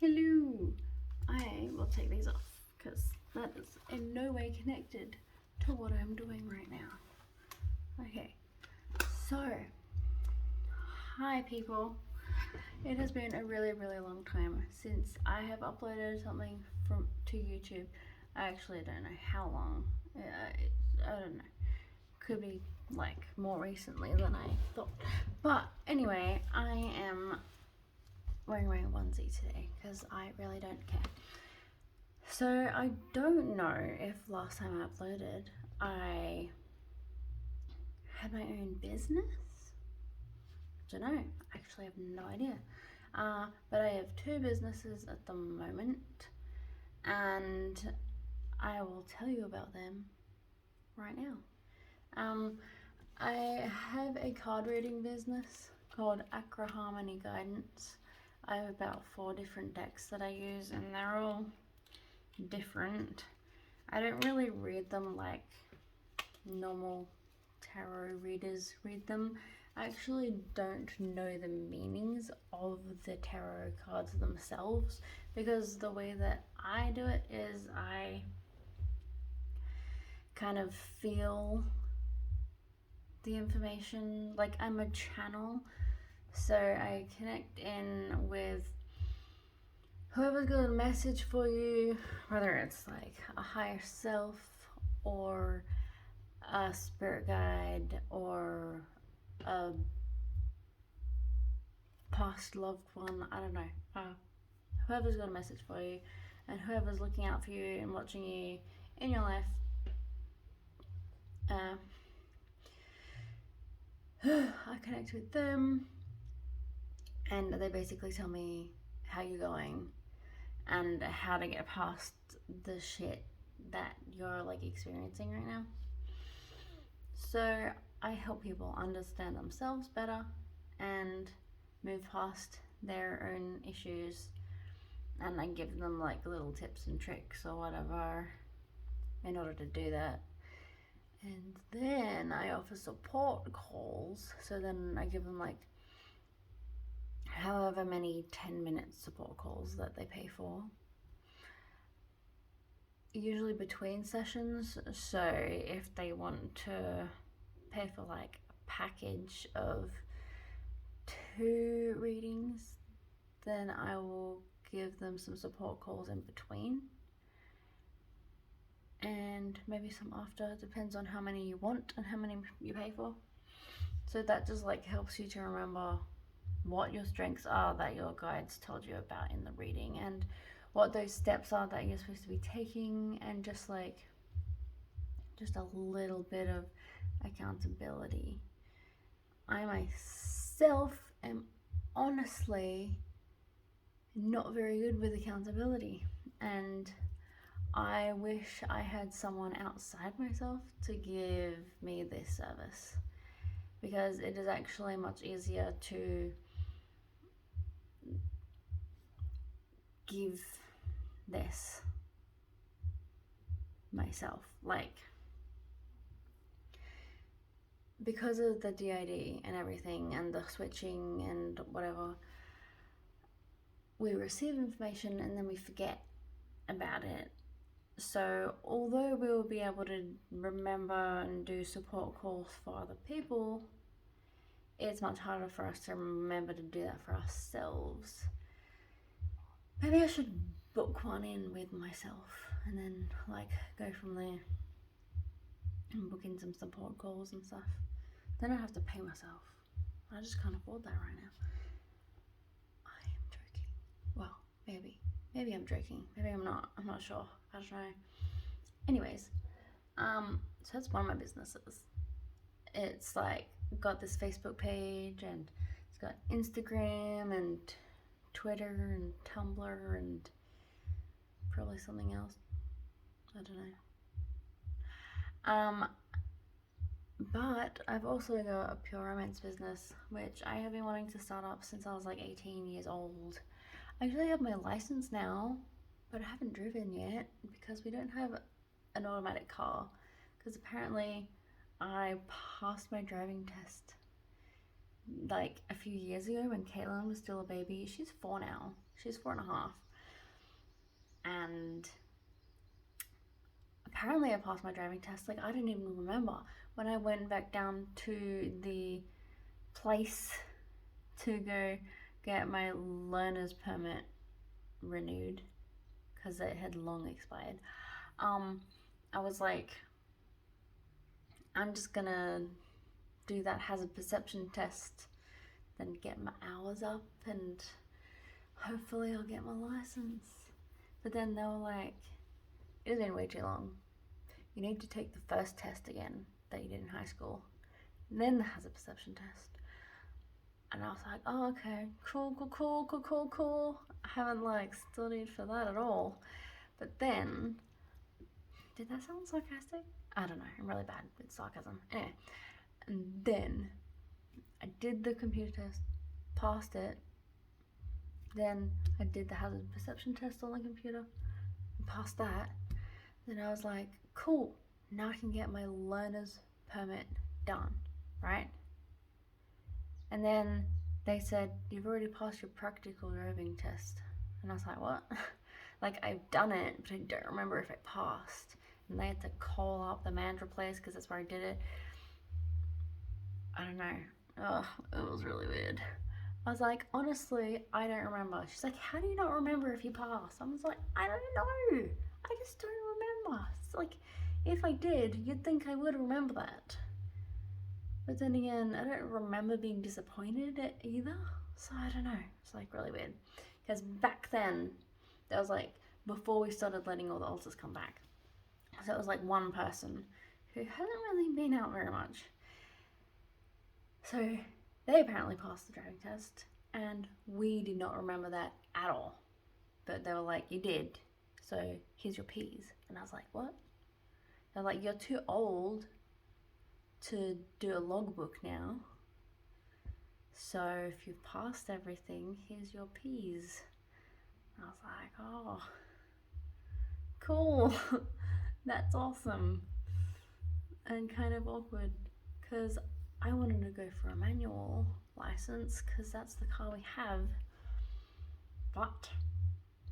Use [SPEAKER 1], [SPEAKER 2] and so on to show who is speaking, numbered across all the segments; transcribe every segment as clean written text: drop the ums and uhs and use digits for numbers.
[SPEAKER 1] Hello! I will take these off because that is in no way connected to what I'm doing right now. Okay, so hi people. It has been a really long time since I have uploaded something to YouTube. I actually don't know how long. I don't know. Could be like more recently than I thought. But anyway, I am wearing my onesie today because I really don't care. So I don't know if last time I uploaded I had my own business. I don't know. I actually have no idea. But I have two businesses at the moment, and I will tell you about them right now. I have a card reading business called Acrah Guidance. I have about 4 different decks that I use, and they're all different. I don't really read them like normal tarot readers read them. I actually don't know the meanings of the tarot cards themselves, because the way that I do it is I kind of feel the information, like I'm a channel, so I connect in with whoever's got a message for you, whether it's like a higher self or a spirit guide or a past loved one. I don't know. Whoever's got a message for you and whoever's looking out for you and watching you in your life. I connect with them and they basically tell me how you're going and how to get past the shit that you're like experiencing right now. So I help people understand themselves better and move past their own issues, and I give them like little tips and tricks or whatever in order to do that. And then I offer support calls, so then I give them like however many 10-minute support calls that they pay for, usually between sessions. So if they want to pay for like a package of 2 readings, then I will give them some support calls in between and maybe some after. Depends on how many you want and how many you pay for. So that just like helps you to remember what your strengths are that your guides told you about in the reading, and what those steps are that you're supposed to be taking, and just a little bit of accountability. I myself am honestly not very good with accountability, and I wish I had someone outside myself to give me this service, because it is actually much easier to give this myself, like, because of the DID and everything and the switching and whatever, we receive information and then we forget about it. So although we will be able to remember and do support calls for other people, it's much harder for us to remember to do that for ourselves. Maybe I should book one in with myself and then like go from there and book in some support calls and stuff. Then I have to pay myself. I just can't afford that right now. I am joking. Well, maybe I'm joking. Maybe I'm not. I'm not sure. I don't know. Anyways, so that's one of my businesses. It's like got this Facebook page, and it's got Instagram and Twitter and Tumblr and probably something else. I don't know. But I've also got a pure romance business, which I have been wanting to start up since I was like 18 years old. I actually have my license now, but I haven't driven yet because we don't have an automatic car. Because apparently I passed my driving test like a few years ago when Caitlin was still a baby. She's 4 now. She's 4.5. And apparently I passed my driving test. Like, I didn't even remember. When I went back down to the place to go get my learner's permit renewed, because it had long expired, I was like, I'm just gonna do that hazard perception test, then get my hours up, and hopefully I'll get my license. But then they were like, it's been way too long. You need to take the first test again that you did in high school, and then the hazard perception test. And I was like, oh, okay, cool. I haven't like studied for that at all. But then, did that sound sarcastic? I don't know, I'm really bad with sarcasm. Anyway, and then I did the computer test, passed it. Then I did the hazard perception test on the computer, passed that. Then I was like, cool, now I can get my learner's permit done, right? And then they said, you've already passed your practical driving test. And I was like, what? Like, I've done it, but I don't remember if it passed. And they had to call up the manager place because that's where I did it. I don't know. Ugh, it was really weird. I was like, honestly, I don't remember. She's like, how do you not remember if you pass? I was like, I don't know. I just don't remember. It's like, if I did, you'd think I would remember that. But then again, I don't remember being disappointed either. So I don't know. It's like really weird. Because back then, there was like, before we started letting all the alters come back. So it was like one person who hasn't really been out very much. So they apparently passed the driving test, and we did not remember that at all. But they were like, you did, so here's your P's. And I was like, what? They're like, you're too old to do a logbook now. So if you've passed everything, here's your P's. And I was like, oh, cool. That's awesome. And kind of awkward, because I wanted to go for a manual license because that's the car we have, but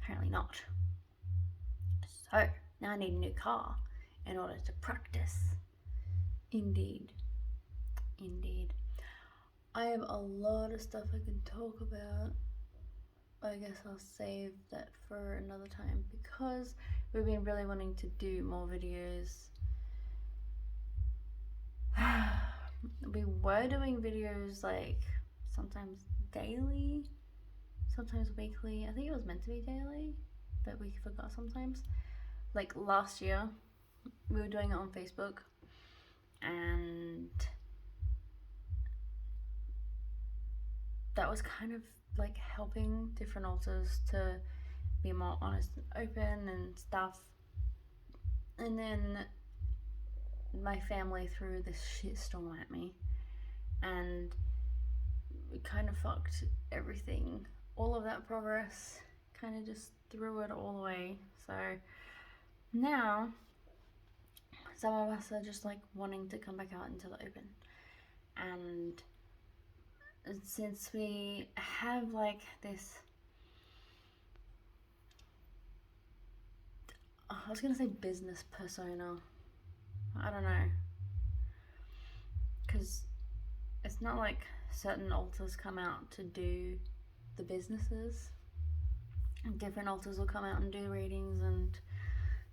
[SPEAKER 1] apparently not. So now I need a new car in order to practice. Indeed. I have a lot of stuff I can talk about. I guess I'll save that for another time because we've been really wanting to do more videos. We were doing videos like sometimes daily, sometimes weekly. I think it was meant to be daily, but we forgot sometimes. Like last year, we were doing it on Facebook, and that was kind of like helping different alters to be more honest and open and stuff. And then my family threw this shitstorm at me, and it kind of fucked everything. All of that progress kind of just threw it all away. So now some of us are just like wanting to come back out into the open. And since we have like this, I was gonna say business persona, I don't know, because it's not like certain alters come out to do the businesses. Different alters will come out and do readings and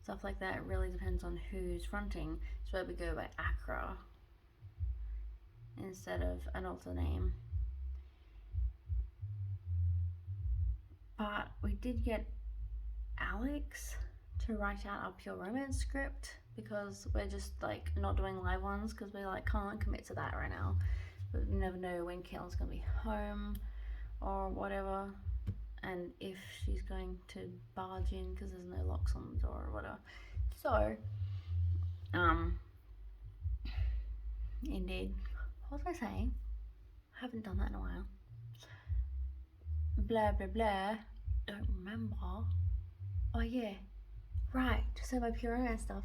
[SPEAKER 1] stuff like that. It really depends on who's fronting. So where we go by Acrah instead of an alter name. But we did get Alex to write out our pure romance script because we're just like not doing live ones because we like can't commit to that right now. But we never know when Caitlin's gonna be home or whatever, and if she's going to barge in because there's no locks on the door or whatever. So indeed, what was I saying? I haven't done that in a while. Blah blah blah, don't remember. Oh yeah, right, so my pure romance stuff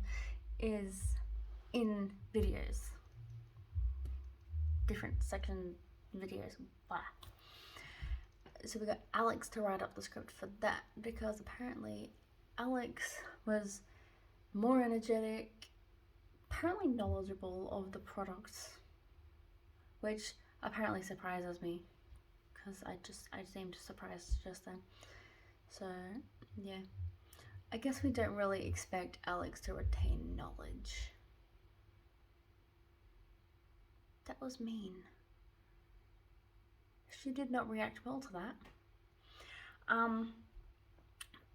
[SPEAKER 1] is in videos, different section videos, blah. so we got Alex to write up the script for that, because apparently Alex was more energetic, apparently knowledgeable of the products, which apparently surprises me, because I seemed surprised just then. So yeah, I guess we don't really expect Alex to retain knowledge. That was mean. She did not react well to that.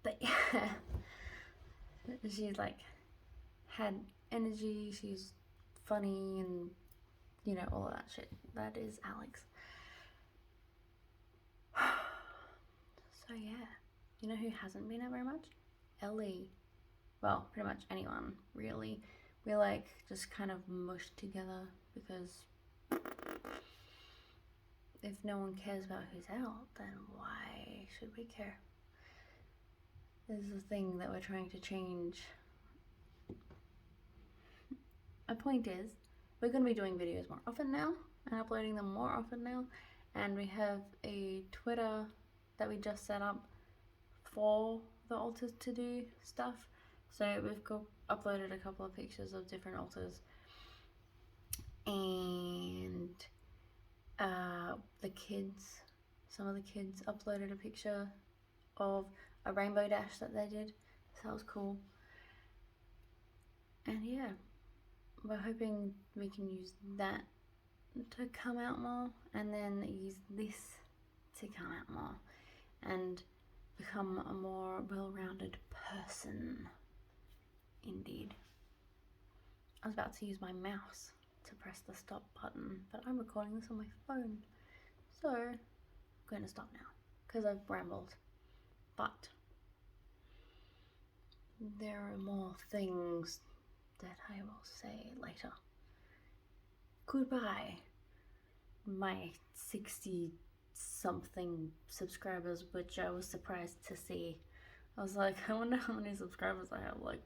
[SPEAKER 1] But yeah, she's like had energy. She's funny, and you know, all of that shit. That is Alex. So yeah, you know who hasn't been out very much? Ellie. Well, pretty much anyone really. We like just kind of mushed together, because if no one cares about who's out, then why should we care? This is a thing that we're trying to change. My point is, we're going to be doing videos more often now and uploading them more often now, and we have a Twitter that we just set up for the altars to do stuff. So we've uploaded a couple of pictures of different altars, and some of the kids uploaded a picture of a rainbow dash that they did, so that was cool. And yeah, we're hoping we can use that to come out more, and then use this to come out more and become a more well-rounded person. Indeed. I was about to use my mouse to press the stop button, but I'm recording this on my phone, so I'm going to stop now because I've rambled. But there are more things that I will say later. Goodbye, my 60-something subscribers, which I was surprised to see. I was like, I wonder how many subscribers I have, like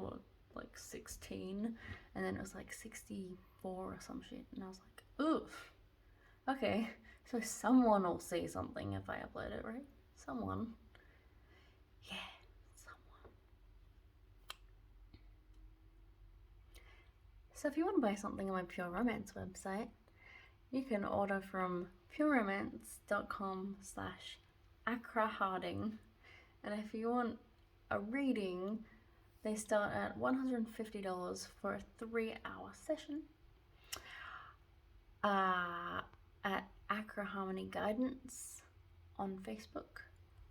[SPEAKER 1] 16? And then it was like 64 or some shit, and I was like, oof, okay, so someone will see something if I upload it, right? Someone. Yeah, someone. So if you want to buy something on my Pure Romance website, you can order from pureromance.com/Acrah. And if you want a reading, they start at $150 for a 3-hour session. At Acrah Harmony Guidance on Facebook,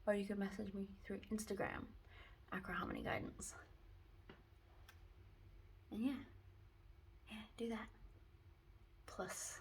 [SPEAKER 1] or you can message me through Instagram, Acrah Harmony Guidance. And yeah, do that. Plus